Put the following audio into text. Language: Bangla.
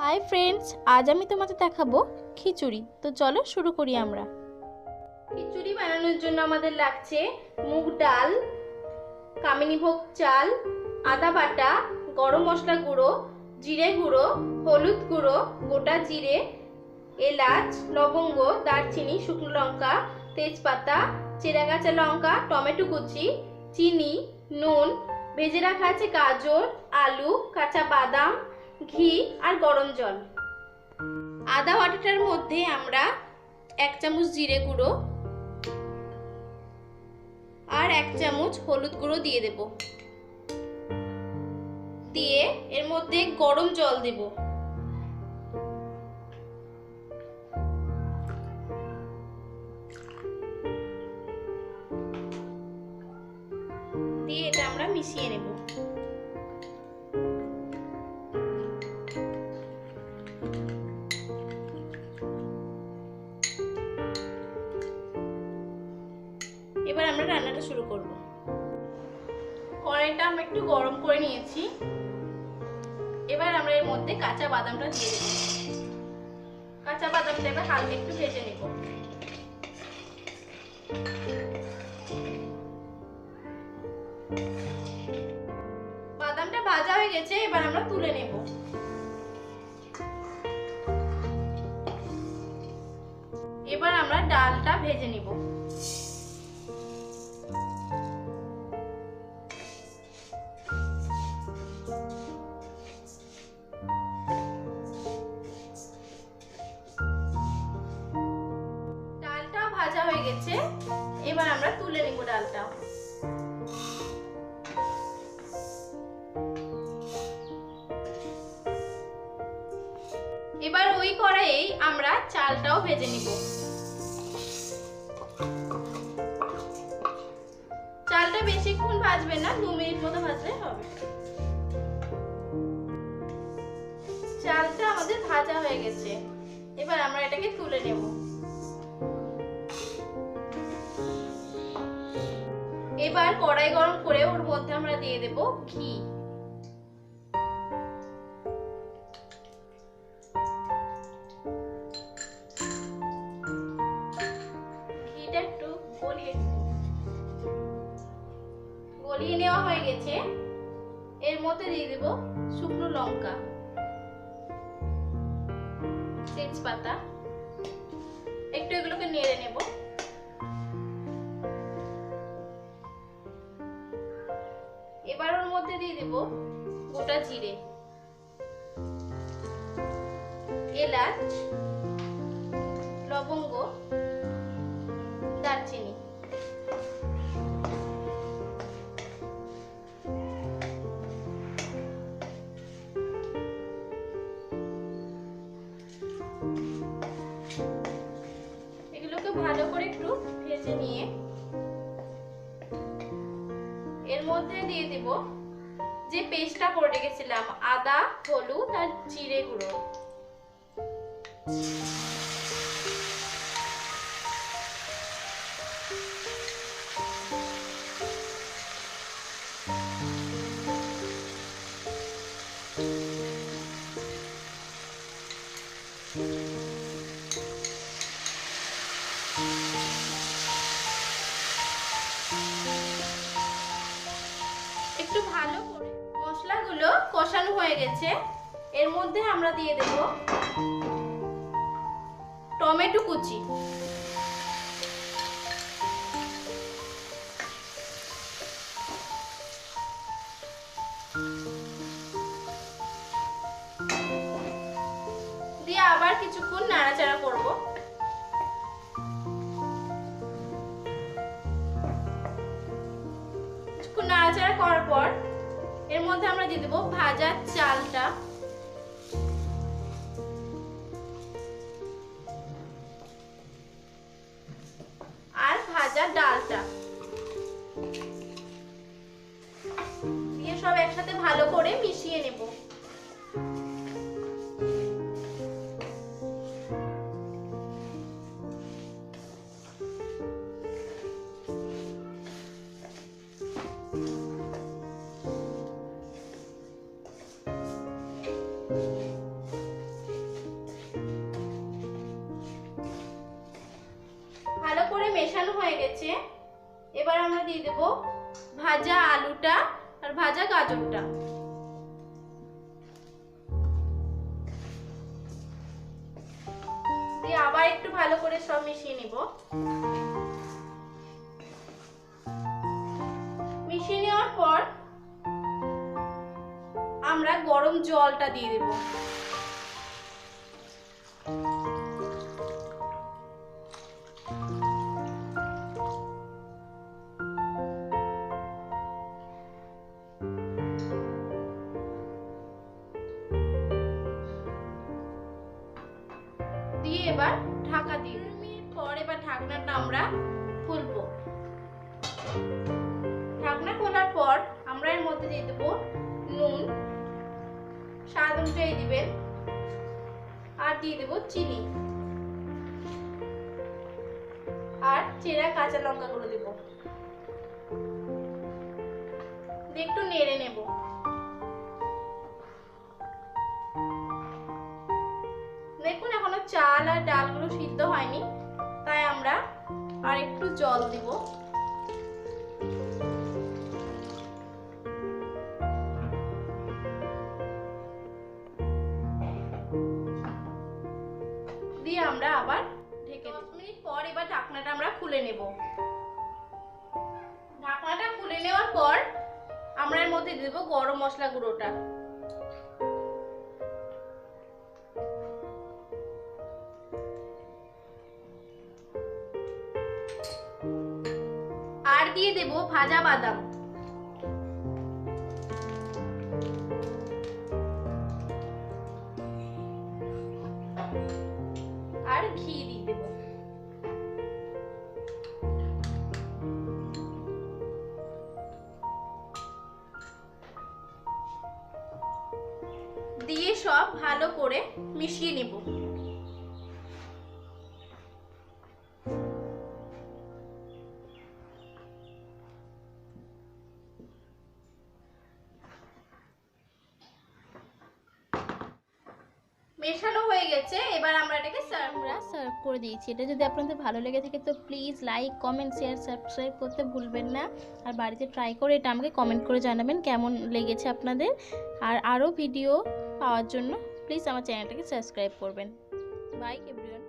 হাই ফ্রেন্ডস, আজ আমি তোমাদের দেখাবো খিচুড়ি। তো চলো শুরু করি আমরা। খিচুড়ি বানানোর জন্য আমাদের লাগছে মুগ ডাল, কামিনীভোগ চাল, আদা বাটা, গরম মশলা গুঁড়ো, জিরে গুঁড়ো, হলুদ গুঁড়ো, গোটা জিরে, এলাচ, লবঙ্গ, দারচিনি, শুকনো লঙ্কা, তেজপাতা, চেরা কাঁচা লঙ্কা, টমেটো কুচি, চিনি, নুন, ভেজে রাখা আছে গাজর, আলু, কাঁচা বাদাম, ঘি আর গরম জল। আদা বাটাটার মধ্যে আমরা 1 চামচ জিরে গুঁড়ো আর 1 চামচ হলুদ গুঁড়ো দিয়ে দেব। দিয়ে এর মধ্যে গরম জল দেব। দিয়ে এটা আমরা মিশিয়ে নেব। এবার আমরা রান্নাটা শুরু করব। কড়াইটা আমি একটু গরম করে নিয়েছি। এবার আমরা এর মধ্যে কাঁচা বাদামটা দিয়ে দেব। কাঁচা বাদামটা এবার হালকা একটু ভেজে নেব। বাদামটা ভাজা হয়ে গেছে, এবার আমরা তুলে নেব। এবার আমরা ডালটা ভেজে নেব। ডালটা ভাজা হয়ে গেছে, এবার আমরা তুলে নেব ডালটা। এবার ওই কড়াইয়ে আমরা চালটাও ভেজে নিব। চালটা বেশিক্ষণ ভাজবে না, 2 মিনিট মতো ভাজলে হবে। চালটা আমাদের ভাজা হয়ে গেছে, এবার আমরা এটাকে তুলে নেব। এবার কড়াই গরম করে ওর মধ্যে আমরা দিয়ে দেব ঘি। ঘিটা একটু গলিয়ে নেওয়া হয়ে গেছে। এর মধ্যে দিয়ে দেব শুকনো লঙ্কা, তেজপাতা, একটু এগুলোকে নেড়ে নেব। এবার ওর মধ্যে দিয়ে দেব গোটা জিরে, এলাচ, লবঙ্গ, দারচিনি। এগুলোকে ভালো করে একটু ভেজে নিয়ে এর মধ্যে দিয়ে দেব যে পেস্টটা করে রেখেছিলাম, আদা, হলুদ আর জিরে গুঁড়ো। একটু ভালো করে মশলাগুলো কষানো হয়ে গেছে। এর মধ্যে আমরা দিয়ে দেব টমেটো কুচি, দিয়ে আবার কিছুক্ষণ নাড়াচাড়া করব। কিছুক্ষণ নাড়াচাড়া করার পর এর মধ্যে আমরা দিয়ে দেব ভাজা চালটা, আর ভাজা ডালটা দিয়ে সব একসাথে ভালো করে মিশিয়ে নেব। গেছে। এবার আমরা দিয়ে দেব ভাজা আলুটা আর ভাজা গাজরটা। দিয়ে আবার একটু ভালো করে সব মিশিয়ে নিব। মিশিয়ে নেওয়ার পর আমরা গরম জলটা দিয়ে দেব। দিয়ে এবার ঢাকা দিয়ে 2 মিনিট পর এবার ঢাকনাটা আমরা খুলবো। ঢাকনা খোলার পর আমরা এর মধ্যে দিয়ে দেবো নুন, স্বাদ অনুযায়ী দিবেন, আর দিয়ে দেবো চিনি, আর চেরা কাঁচা লঙ্কাগুলো দেব। একটু নেড়ে নেব। দেখুন এখনো চাল আর ডালগুলো সিদ্ধ হয়নি, তাই আমরা আর একটু জল দিব। দিয়ে আমরা আবার ঢেকে 10 মিনিট পর এবার ঢাকনাটা আমরা খুলে নেব। ঢাকনাটা খুলে নেওয়ার পর আমরা এর মধ্যে দেব গরম মশলা গুঁড়োটা। আর দিয়ে দেব ভাজা বাদাম। আর ঘি দিয়ে দেব। দিয়ে সব ভালো করে মিশিয়ে নেব। মেশানো হয়ে গেছে, এবার আমরা এটাকে সার্ভ করে দিয়েছি। এটা যদি আপনাদের ভালো লেগে থাকে তো please like, comment, share, subscribe করতে ভুলবেন না। আর বাড়িতে ট্রাই করে এটা আমাকে কমেন্ট করে জানাবেন কেমন লেগেছে আপনাদের। আর আরও ভিডিও পাওয়ার জন্য প্লিজ আমার চ্যানেলটাকে সাবস্ক্রাইব করবেন। By everyone.